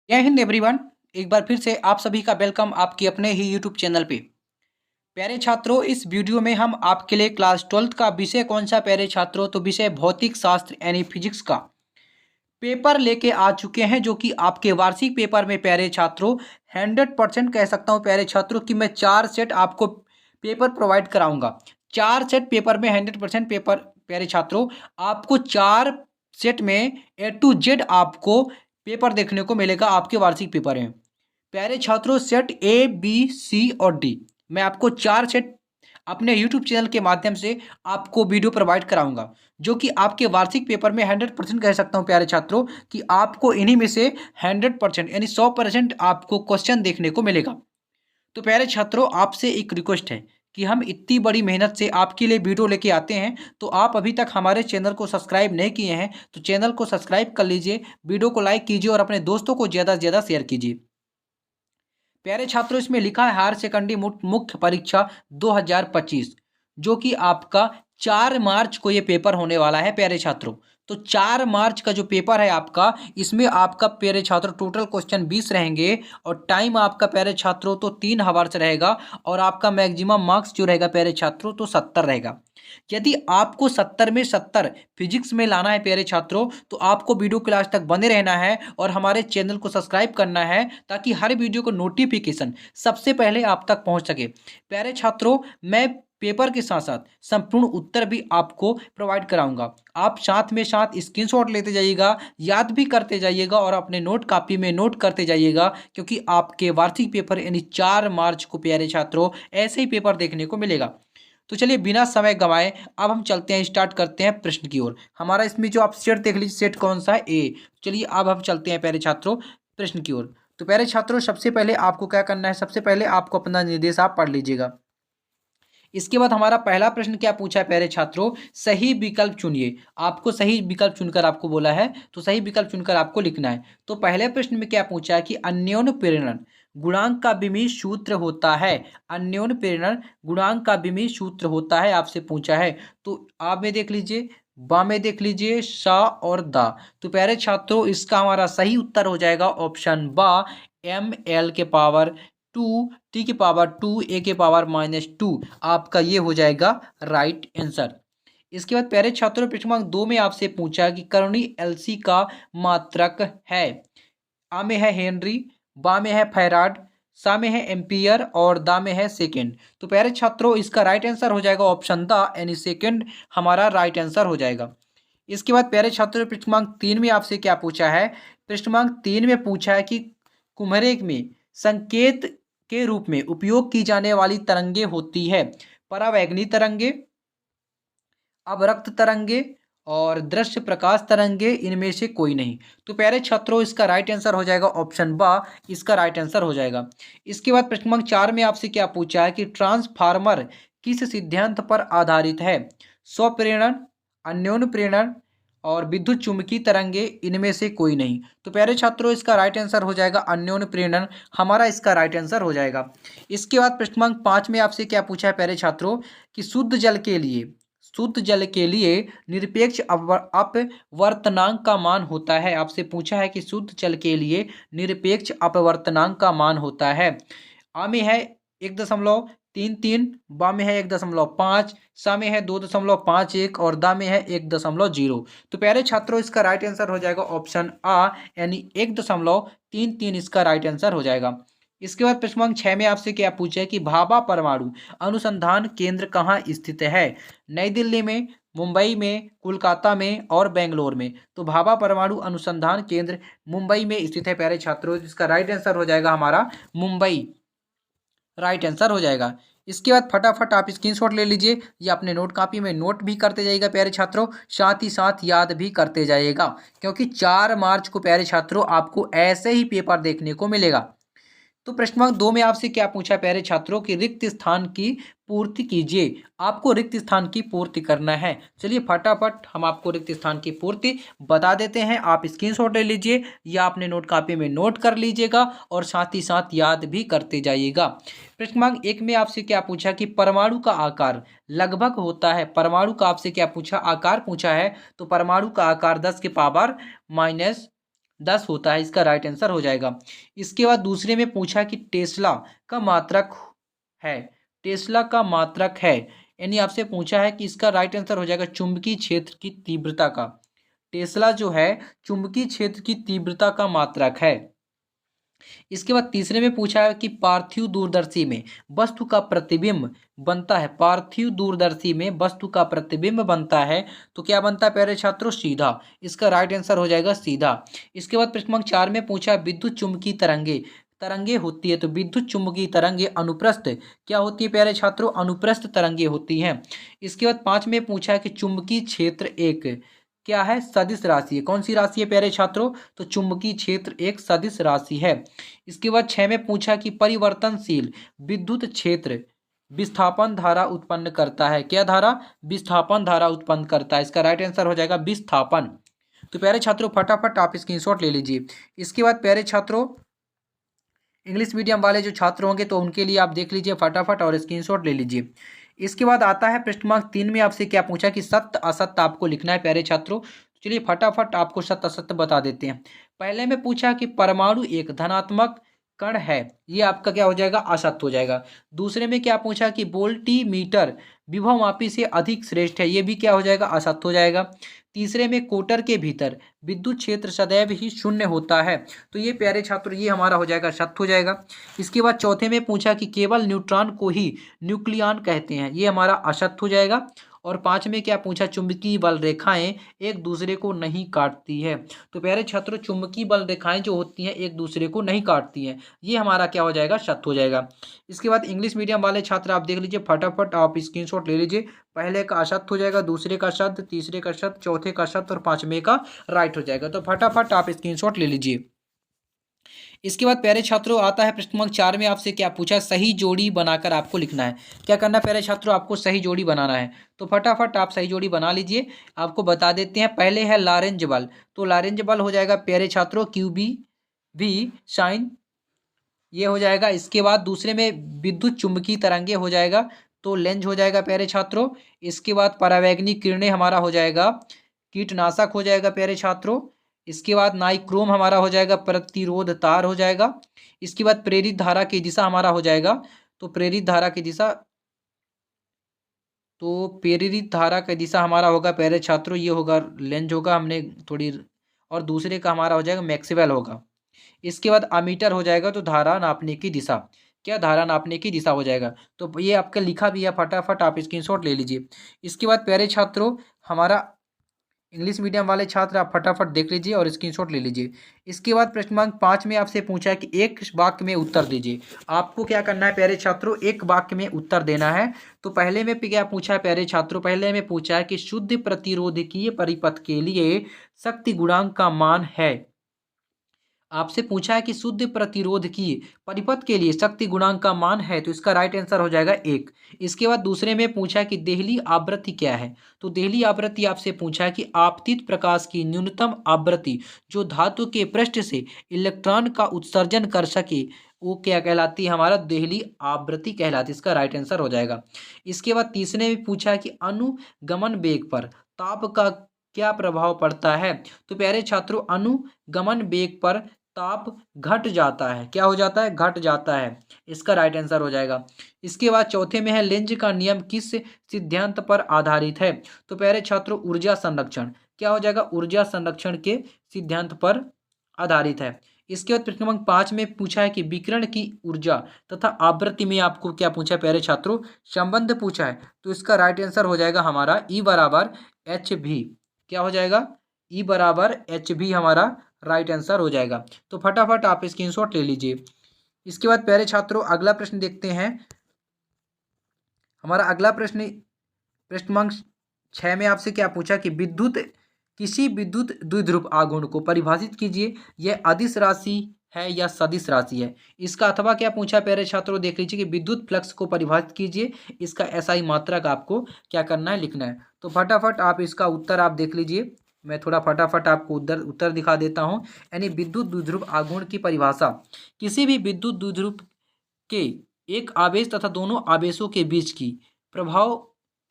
जय हिंद एवरीवन। एक बार फिर से आप सभी का वेलकम आपके अपने ही यूट्यूब चैनल पे। प्यारे छात्रों, इस वीडियो में हम आपके लिए क्लास 12th का विषय कौन सा प्यारे छात्रों, तो विषय भौतिक शास्त्र यानी फिजिक्स का पेपर लेके आ चुके हैं, जो कि आपके वार्षिक पेपर में प्यारे छात्रों 100% कह सकता हूँ प्यारे छात्रों कि मैं 4 सेट आपको पेपर प्रोवाइड कराऊंगा। 4 सेट पेपर में 100% पेपर प्यारे छात्रों आपको 4 सेट में A to Z आपको पेपर देखने को मिलेगा। आपके वार्षिक पेपर हैं प्यारे छात्रों, सेट A, B, C और D। मैं आपको 4 सेट अपने यूट्यूब चैनल के माध्यम से आपको वीडियो प्रोवाइड कराऊंगा, जो कि आपके वार्षिक पेपर में 100% कह सकता हूं प्यारे छात्रों कि आपको इन्हीं में से 100% यानी 100% आपको क्वेश्चन देखने को मिलेगा। तो प्यारे छात्रों, आपसे एक रिक्वेस्ट है कि हम इतनी बड़ी मेहनत से आपके लिए वीडियो लेके आते हैं, तो आप अभी तक हमारे चैनल को सब्सक्राइब नहीं किए हैं तो चैनल को सब्सक्राइब कर लीजिए, वीडियो को लाइक कीजिए और अपने दोस्तों को ज़्यादा से ज़्यादा शेयर कीजिए। प्यारे छात्रों, इसमें लिखा है हायर सेकेंडरी मुख्य परीक्षा 2025, जो कि आपका 4 मार्च को ये पेपर होने वाला है प्यारे छात्रों। तो 4 मार्च का जो पेपर है आपका, इसमें आपका प्यारे छात्रों टोटल क्वेश्चन 20 रहेंगे और टाइम आपका प्यारे छात्रों तो 3 आवर्स रहेगा और आपका मैक्सिमम मार्क्स जो रहेगा प्यारे छात्रों तो 70 रहेगा। यदि आपको 70 में 70 फिजिक्स में लाना है प्यारे छात्रों, तो आपको वीडियो के लास्ट तक बने रहना है और हमारे चैनल को सब्सक्राइब करना है, ताकि हर वीडियो को नोटिफिकेशन सबसे पहले आप तक पहुंच सके। प्यारे छात्रों, मैं पेपर के साथ साथ संपूर्ण उत्तर भी आपको प्रोवाइड कराऊंगा। आप साथ में साथ स्क्रीनशॉट लेते जाइएगा, याद भी करते जाइएगा और अपने नोट कॉपी में नोट करते जाइएगा, क्योंकि आपके वार्षिक पेपर यानी 4 मार्च को प्यारे छात्रों ऐसे ही पेपर देखने को मिलेगा। तो चलिए बिना समय गंवाए अब हम चलते हैं, स्टार्ट करते हैं प्रश्न की ओर। हमारा इसमें जो आप सेट देख लीजिए, सेट कौन सा है, ए। चलिए अब हम चलते हैं प्यारे छात्रों प्रश्न की ओर। तो प्यारे छात्रों, सबसे पहले आपको क्या करना है, सबसे पहले आपको अपना निर्देश आप पढ़ लीजिएगा। इसके बाद हमारा पहला प्रश्न क्या पूछा है प्यारे छात्रों, सही विकल्प चुनिए। आपको सही विकल्प चुनकर आपको बोला है, तो सही विकल्प चुनकर आपको लिखना है। तो पहले प्रश्न में क्या पूछा है कि अन्योन्य प्रेरण गुणांक का विमीय सूत्र होता है। अन्योन्य प्रेरण गुणांक का विमीय सूत्र होता है, आपसे पूछा है। तो आप में देख लीजिए, बा में देख लीजिए, सा और दा। तो प्यारे छात्रों, इसका हमारा सही उत्तर हो जाएगा ऑप्शन बा, ML के पावर 2 T के पावर 2 A के पावर -2। आपका ये हो जाएगा राइट आंसर। इसके बाद प्यारे छात्रों, प्रश्न क्रमांक 2 में आपसे पूछा कि कर्ण एलसी का मात्रक है। आ में है हेनरी, बा में है फैराड, सा में है एम्पियर और दा में है सेकेंड। तो प्यारे छात्रों, इसका राइट आंसर हो जाएगा ऑप्शन दा यानी सेकेंड हमारा राइट आंसर हो जाएगा। इसके बाद प्यारे छात्रों, प्रश्न क्रमांक 3 में आपसे क्या पूछा है, प्रश्न क्रमांक 3 में पूछा है कि कुम्हरे में संकेत के रूप में उपयोग की जाने वाली तरंगे होती है। परावैगनी तरंगे, अवरक्त तरंगे और दृश्य प्रकाश तरंगे, इनमें से कोई नहीं। तो प्यारे छात्रों, इसका राइट आंसर हो जाएगा ऑप्शन बा, इसका राइट आंसर हो जाएगा। इसके बाद प्रश्न क्रमांक 4 में आपसे क्या पूछा है कि ट्रांसफार्मर किस सिद्धांत पर आधारित है। स्वप्रेरण, अन्योन्य प्रेरण और विद्युत चुम्बकीय तरंगे, इनमें से कोई नहीं। तो प्यारे छात्रों, इसका राइट आंसर हो जाएगा अन्योन्य प्रेरण, हमारा इसका राइट आंसर हो जाएगा। इसके बाद प्रश्न क्रमांक 5 में आपसे क्या पूछा है प्यारे छात्रों कि शुद्ध जल के लिए निरपेक्ष अपवर्तनांक का मान होता है। आपसे पूछा है कि शुद्ध जल के लिए निरपेक्ष अपवर्तनांक का मान होता है। आ में है 1.33, बा में है 1.5, सा में है 2.51 और दा में है 1.0। तो प्यारे छात्रों, इसका राइट आंसर हो जाएगा ऑप्शन आ यानी 1.33 इसका राइट आंसर हो जाएगा। इसके बाद प्रश्न क्रमांक 6 में आपसे क्या पूछा है कि भाभा परमाणु अनुसंधान केंद्र कहाँ स्थित है। नई दिल्ली में, मुंबई में, कोलकाता में और बेंगलोर में। तो भाभा परमाणु अनुसंधान केंद्र मुंबई में स्थित है प्यारे छात्रों, जिसका राइट आंसर हो जाएगा हमारा मुंबई, राइट आंसर हो जाएगा। इसके बाद फटाफट आप स्क्रीनशॉट ले लीजिए या अपने नोट कॉपी में नोट भी करते जाइएगा प्यारे छात्रों, साथ ही साथ याद भी करते जाइएगा, क्योंकि 4 मार्च को प्यारे छात्रों आपको ऐसे ही पेपर देखने को मिलेगा। तो प्रश्न क्रमांक 2 में आपसे क्या पूछा प्यारे छात्रों कि रिक्त स्थान की पूर्ति कीजिए। आपको रिक्त स्थान की पूर्ति करना है। चलिए फटाफट हम आपको रिक्त स्थान की पूर्ति बता देते हैं। आप स्क्रीनशॉट ले लीजिए या अपने नोट कॉपी में नोट कर लीजिएगा और साथ ही साथ याद भी करते जाइएगा। प्रश्न क्रमांक 1 में आपसे क्या पूछा कि परमाणु का आकार लगभग होता है। परमाणु का आपसे क्या पूछा, आकार पूछा है। तो परमाणु का आकार 10 के पावर 10 होता है, इसका राइट आंसर हो जाएगा। इसके बाद दूसरे में पूछा कि टेस्ला का मात्रक है, टेस्ला का मात्रक है, यानी आपसे पूछा है कि इसका राइट आंसर हो जाएगा चुंबकीय क्षेत्र की तीव्रता का। टेस्ला जो है चुंबकीय क्षेत्र की तीव्रता का मात्रक है। इसके बाद तीसरे में पूछा है कि पार्थिव दूरदर्शी में वस्तु का प्रतिबिंब बनता है, पार्थिव दूरदर्शी में वस्तु का प्रतिबिंब बनता है, तो क्या बनता है प्यारे छात्रों? सीधा। इसका राइट आंसर हो जाएगा सीधा। इसके बाद प्रश्न नंबर 4 में पूछा विद्युत चुम्बकीय तरंगे, तरंगे होती है, तो विद्युत चुम्बकीय तरंगे अनुप्रस्थ क्या होती है प्यारे छात्रों? अनुप्रस्थ तरंगे होती हैं। इसके बाद 5 में पूछा है कि चुंबकीय क्षेत्र एक क्या है? सदिश राशि है। कौन सी राशि है प्यारे छात्रों? तो चुंबकीय क्षेत्र एक सदिश राशि है। इसके बाद 6 में पूछा कि परिवर्तनशील विद्युत क्षेत्र विस्थापन धारा उत्पन्न करता है। क्या धारा? विस्थापन धारा उत्पन्न करता है। इसका राइट आंसर हो जाएगा विस्थापन। तो प्यारे छात्रों फटाफट आप स्क्रीनशॉट ले लीजिए। इसके बाद प्यारे छात्रों इंग्लिश मीडियम वाले जो छात्र होंगे तो उनके लिए आप देख लीजिए फटाफट और स्क्रीनशॉट ले लीजिए। इसके बाद आता है प्रश्न क्रमांक 3 में आपसे क्या पूछा कि सत्य असत्य आपको लिखना है प्यारे छात्रों। चलिए फटाफट आपको सत्य असत्य बता देते हैं। पहले में पूछा कि परमाणु एक धनात्मक कण है, ये आपका क्या हो जाएगा? असत्य हो जाएगा। दूसरे में क्या पूछा कि वोल्टीमीटर विभवमापी से अधिक श्रेष्ठ है, ये भी क्या हो जाएगा? असत्य हो जाएगा। तीसरे में कोटर के भीतर विद्युत क्षेत्र सदैव ही शून्य होता है, तो ये प्यारे छात्र ये हमारा हो जाएगा सत्य हो जाएगा। इसके बाद चौथे में पूछा कि केवल न्यूट्रॉन को ही न्यूक्लियन कहते हैं, ये हमारा असत्य हो जाएगा। और 5 में क्या पूछा? चुंबकीय बल रेखाएं एक दूसरे को नहीं काटती है, तो प्यारे छात्रों चुंबकीय बल रेखाएं जो होती हैं एक दूसरे को नहीं काटती हैं, ये हमारा क्या हो जाएगा? सत्य हो जाएगा। इसके बाद इंग्लिश मीडियम वाले छात्र आप देख लीजिए फटाफट आप स्क्रीनशॉट ले लीजिए। पहले का असत्य हो जाएगा, दूसरे का सत्य, तीसरे का सत्य, चौथे का सत्य और 5वें का राइट हो जाएगा। तो फटाफट आप स्क्रीनशॉट ले लीजिए। इसके बाद प्यारे छात्रों आता है प्रश्न क्रमांक 4 में आपसे क्या पूछा? सही जोड़ी बनाकर आपको लिखना है। क्या करना है प्यारे छात्रों? आपको सही जोड़ी बनाना है, तो फटाफट आप सही जोड़ी बना लीजिए। आपको बता देते हैं, पहले है लॉरेंज बल, तो लॉरेंज बल हो जाएगा प्यारे छात्रों QB V साइन, ये हो जाएगा। इसके बाद दूसरे में विद्युत चुंबकीय तरंगे हो जाएगा, तो लेंज हो जाएगा प्यारे छात्रों। इसके बाद परावैंगनिक किरणें हमारा हो जाएगा कीटनाशक हो जाएगा प्यारे छात्रों। इसके बाद नाइक्रोम हमारा हो जाएगा प्रतिरोध तार हो जाएगा। इसके बाद प्रेरित धारा की दिशा हमारा हो जाएगा, तो प्रेरित धारा की दिशा, तो प्रेरित धारा की दिशा हमारा होगा प्यारे छात्रों ये होगा लेंज होगा, हमने थोड़ी, और दूसरे का हमारा हो जाएगा मैक्सवेल होगा। इसके बाद अमीटर हो जाएगा, तो धारा नापने की दिशा, क्या? धारा नापने की दिशा हो जाएगा। तो ये आपका लिखा भी है, फटाफट आप स्क्रीनशॉट ले लीजिए। इसके बाद प्यारे छात्रों हमारा इंग्लिश मीडियम वाले छात्र आप फटाफट देख लीजिए और स्क्रीनशॉट ले लीजिए। इसके बाद प्रश्न क्रमांक 5 में आपसे पूछा है कि एक वाक्य में उत्तर दीजिए। आपको क्या करना है प्यारे छात्रों? एक वाक्य में उत्तर देना है। तो पहले में क्या पूछा है प्यारे छात्रों? पहले में पूछा है कि शुद्ध प्रतिरोधकीय परिपथ के लिए शक्ति गुणांक का मान है। आपसे पूछा है कि शुद्ध प्रतिरोधकीय परिपथ के लिए शक्ति गुणांक का मान है, तो इसका राइट आंसर हो जाएगा 1। इसके बाद दूसरे में पूछा है कि देहली आवृत्ति क्या है, तो देहली आवृत्ति आपसे पूछा है कि आपतित प्रकाश की न्यूनतम आवृत्ति जो धातु के पृष्ठ से इलेक्ट्रॉन का उत्सर्जन कर सके वो क्या कहलाती है? हमारा देहली आवृत्ति कहलाती है, इसका राइट आंसर हो जाएगा। इसके बाद तीसरे में पूछा है कि अनुगमन वेग पर ताप का क्या प्रभाव पड़ता है, तो प्यारे छात्रों अनुगमन वेग पर ताप घट जाता है, क्या हो जाता है? घट जाता है, इसका राइट आंसर हो जाएगा। इसके बाद चौथे में है लेंज का नियम किस सिद्धांत पर आधारित है, तो प्यारे छात्रों ऊर्जा संरक्षण, क्या हो जाएगा? ऊर्जा संरक्षण के सिद्धांत पर आधारित है। इसके बाद प्रश्न क्रमांक 5 में पूछा है कि विकिरण की ऊर्जा तथा आवृत्ति में आपको क्या पूछा है प्यारे छात्रों? संबंध पूछा है, तो इसका राइट आंसर हो जाएगा हमारा E बराबर HV, क्या हो जाएगा? E बराबर HV हमारा राइट आंसर हो जाएगा। तो फटाफट आप स्क्रीनशॉट ले लीजिए। इसके बाद प्यारे छात्रों अगला प्रश्न देखते हैं। हमारा अगला प्रश्न प्रश्न क्रमांक 6 में आपसे क्या पूछा कि किसी विद्युत द्विध्रुव आघूर्ण को परिभाषित कीजिए, यह अदिश राशि है या सदिश राशि है। इसका अथवा क्या पूछा प्यारे छात्रों? देख लीजिए कि विद्युत फ्लक्स को परिभाषित कीजिए, इसका SI मात्रक आपको क्या करना है? लिखना है। तो फटाफट आप इसका उत्तर आप देख लीजिए, मैं थोड़ा फटाफट आपको उत्तर दिखा देता हूं। यानी विद्युत द्विध्रुव आघूर्ण की परिभाषा, किसी भी विद्युत द्विध्रुव के एक आवेश तथा दोनों आवेशों के बीच की प्रभाव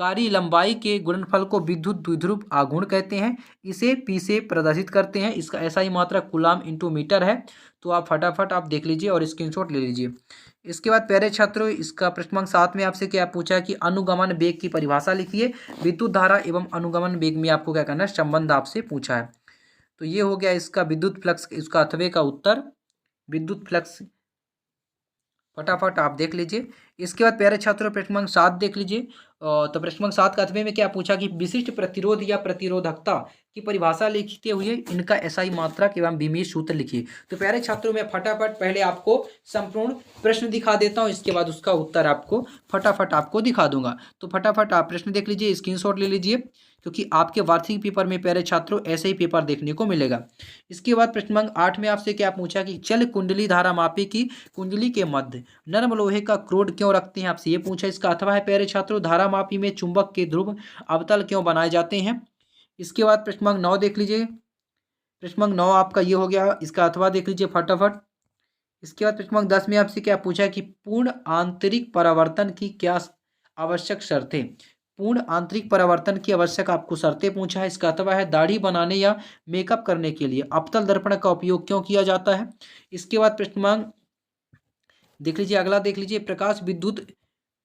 कारी लंबाई के गुणनफल को विद्युत द्विध्रुव आघूर्ण कहते हैं। इसे पी से प्रदर्शित करते हैं। इसका ऐसा ही मात्रक कूलाम इंटू मीटर है। तो आप फटाफट आप देख लीजिए और स्क्रीनशॉट ले लीजिए। इसके बाद प्यारे छात्रों, इसका प्रश्न क्रमांक 7 में आपसे क्या पूछा है कि अनुगमन वेग की परिभाषा लिखिए। विद्युत धारा एवं अनुगमन वेग में आपको क्या करना है, संबंध आपसे पूछा है। तो ये हो गया इसका विद्युत फ्लक्स, इसका अथवे का उत्तर विद्युत फ्लक्स। फटाफट आप देख लीजिए। इसके बाद प्यारे छात्रों प्रश्न क्रमांक 7 देख लीजिए। तो प्रश्न क्रमांक 7 का अथवे में क्या पूछा कि विशिष्ट प्रतिरोध या प्रतिरोधकता की परिभाषा लिखते हुए इनका एसआई मात्रक एवं विमीय सूत्र लिखिए। तो प्यारे छात्रों, मैं फटाफट पहले आपको संपूर्ण प्रश्न दिखा देता हूं, इसके बाद उसका उत्तर आपको फटाफट आपको दिखा दूंगा। तो फटाफट आप प्रश्न देख लीजिए, स्क्रीनशॉट ले लीजिए, क्योंकि आपके वार्षिक पेपर में प्यारे छात्रों ऐसे ही पेपर देखने को मिलेगा। इसके बाद प्रश्न क्रमांक 8 में आपसे क्या पूछा कि चल कुंडली धारा मापी की कुंडली के मध्य नरम लोहे का क्रोड क्यों रखते हैं, आपसे ये पूछा। इसका अथवा है प्यारे छात्रों, धारा मापी में चुंबक के ध्रुव अवतल क्यों बनाए जाते हैं। इसके बाद प्रश्न क्रमांक 9 देख लीजिए। प्रश्न क्रमांक 9 आपका ये हो गया, इसका अथवा देख लीजिए फटाफट। इसके बाद प्रश्न क्रमांक 10 में आपसे क्या पूछा है कि पूर्ण आंतरिक परावर्तन की क्या आवश्यक शर्तें। पूर्ण आंतरिक परावर्तन की आवश्यक आपको शर्तें पूछा है। इसका अथवा है दाढ़ी बनाने या मेकअप करने के लिए अवतल दर्पण का उपयोग क्यों किया जाता है। इसके बाद प्रश्न क्रमांक देख लीजिए, अगला देख लीजिए, प्रकाश विद्युत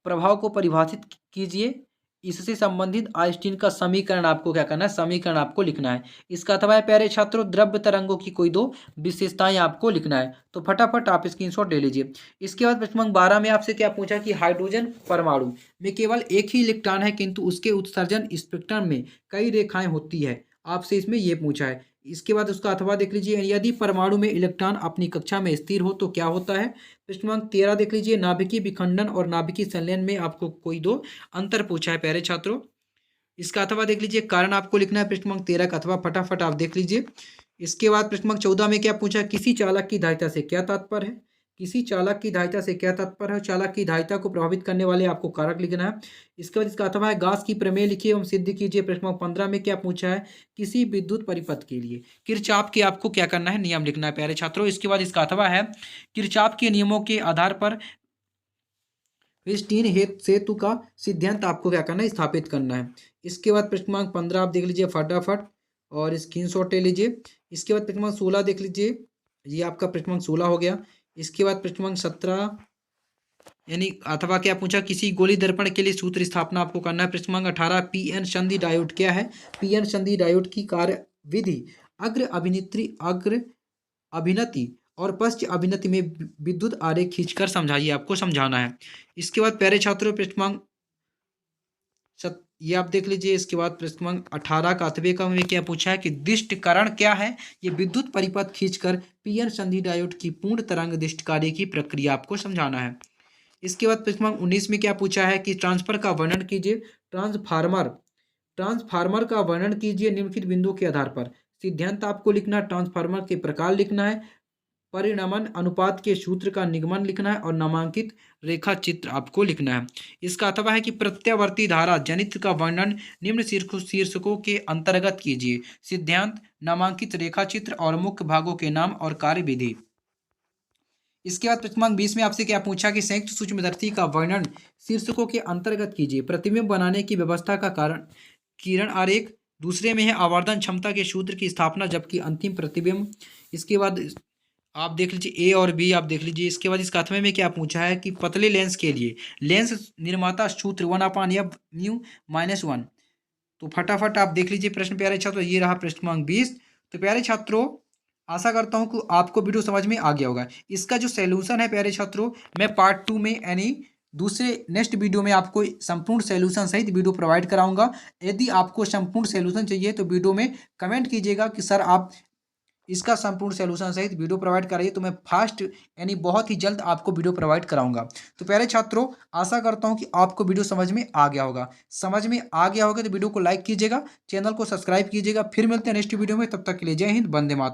प्रभाव को परिभाषित कीजिए। इससे संबंधित आइंस्टीन का समीकरण आपको क्या करना है, समीकरण आपको लिखना है। इसका अथवा है प्यारे छात्रों, द्रव्य तरंगों की कोई 2 विशेषताएं आपको लिखना है। तो फटाफट आप स्क्रीनशॉट ले लीजिए। इसके बाद प्रश्न क्रमांक 12 में आपसे क्या पूछा कि हाइड्रोजन परमाणु में केवल एक ही इलेक्ट्रॉन है, किंतु उसके उत्सर्जन स्पेक्ट्रम में कई रेखाएं होती है, आपसे इसमें यह पूछा है। इसके बाद उसका अथवा देख लीजिए, यदि परमाणु में इलेक्ट्रॉन अपनी कक्षा में स्थिर हो तो क्या होता है। प्रश्न क्रमांक 13 देख लीजिए, नाभिकीय विखंडन और नाभिकीय संलयन में आपको कोई 2 अंतर पूछा है प्यारे छात्रों। इसका अथवा देख लीजिए, कारण आपको लिखना है प्रश्न क्रमांक 13 का अथवा फटाफट आप देख लीजिए। इसके बाद प्रश्न क्रमांक 14 में क्या पूछा है, किसी चालक की धारिता से क्या तात्पर्य है। किसी चालक की धारिता से क्या तात्पर्य है, चालक की धारिता को प्रभावित करने वाले आपको कारक लिखना है। इसके बाद इसका अथवा है गास की प्रमेय लिखिए एवं सिद्ध कीजिए। प्रश्न क्रमांक 15 में क्या पूछा है, किसी विद्युत परिपथ के लिए किरचॉफ के आपको क्या करना है, नियम लिखना है प्यारे छात्रों। इसके बाद इसका अथवा है किरचॉफ के नियमों के आधार पर वेस्टीन सेतु का सिद्धांत आपको क्या करना है, स्थापित करना है। इसके बाद प्रश्न क्रमांक 15 आप देख लीजिए फटाफट और स्क्रीनशॉट ले लीजिए। इसके बाद प्रश्न क्रमांक 16 देख लीजिए, ये आपका प्रश्न क्रमांक 16 हो गया। इसके बाद प्रश्न क्रमांक 17 यानी अथवा क्या पूछा, किसी गोली दर्पण के लिए सूत्र स्थापना आपको करना है। प्रश्न क्रमांक 18 पीएन संधि डायोड क्या है। पीएन संधि डायोड की कार्य विधि अग्र अभिनति और पश्च अभिनति में विद्युत आरेख खींचकर समझाइए, आपको समझाना है। इसके बाद प्यारे छात्रों प्रश्न क्रमांक ये आप देख लीजिए। इसके बाद प्रश्न क्रमांक 18 का अथवे का में क्या पूछा है कि दिष्टकरण क्या है। ये विद्युत परिपथ खींचकर पीएन संधि डायोड की पूर्ण तरंग दिष्ट कार्य की प्रक्रिया आपको समझाना है। इसके बाद प्रश्न क्रमांक 19 में क्या पूछा है कि ट्रांसफर का वर्णन कीजिए। ट्रांसफार्मर का वर्णन कीजिए निम्नलिखित बिंदुओं के आधार पर। सिद्धांत आपको लिखना है, ट्रांसफार्मर के प्रकार लिखना है, परिणमन अनुपात के सूत्र का निगमन लिखना है और नामांकित रेखा चित्र आपको लिखना है। इसका अथवा है कि प्रत्यावर्ती धारा जनित्र का वर्णन निम्न शीर्षकों के अंतर्गत कीजिए। सिद्धांत, नामांकित रेखा चित्र और मुख्य भागों के नाम और कार्यविधि। इसके बाद प्रश्न क्रमांक 20 में आपसे क्या पूछा कि संयुक्त सूक्ष्मदर्शी का वर्णन शीर्षकों के अंतर्गत कीजिए। प्रतिबिंब बनाने की व्यवस्था का कारण किरण आरेख। दूसरे में है आवर्धन क्षमता के सूत्र की स्थापना, जबकि अंतिम प्रतिबिंब। इसके बाद आप देख लीजिए ए और बी आप देख लीजिए। इसके बाद इसका अथवा में क्या पूछा है कि पतले लेंस के लिए लेंस निर्माता सूत्र 1/f(μ-1). तो फटाफट आप देख लीजिए प्रश्न प्यारे छात्रों, ये रहा प्रश्न क्रमांक 20। तो प्यारे छात्रों आशा करता हूँ कि आपको वीडियो समझ में आ गया होगा। इसका जो सॉल्यूशन है प्यारे छात्रों, मैं पार्ट 2 में यानी दूसरे नेक्स्ट वीडियो में आपको संपूर्ण सॉल्यूशन सहित वीडियो प्रोवाइड कराऊंगा। यदि आपको संपूर्ण सॉल्यूशन चाहिए तो वीडियो में कमेंट कीजिएगा कि सर आप इसका संपूर्ण सॉल्यूशन सहित वीडियो प्रोवाइड कराइए, तो मैं फास्ट यानी बहुत ही जल्द आपको वीडियो प्रोवाइड कराऊंगा। तो प्यारे छात्रों आशा करता हूं कि आपको वीडियो समझ में आ गया होगा। समझ में आ गया होगा तो वीडियो को लाइक कीजिएगा, चैनल को सब्सक्राइब कीजिएगा। फिर मिलते हैं नेक्स्ट वीडियो में, तब तक के लिए जय हिंद, वंदे मातरम।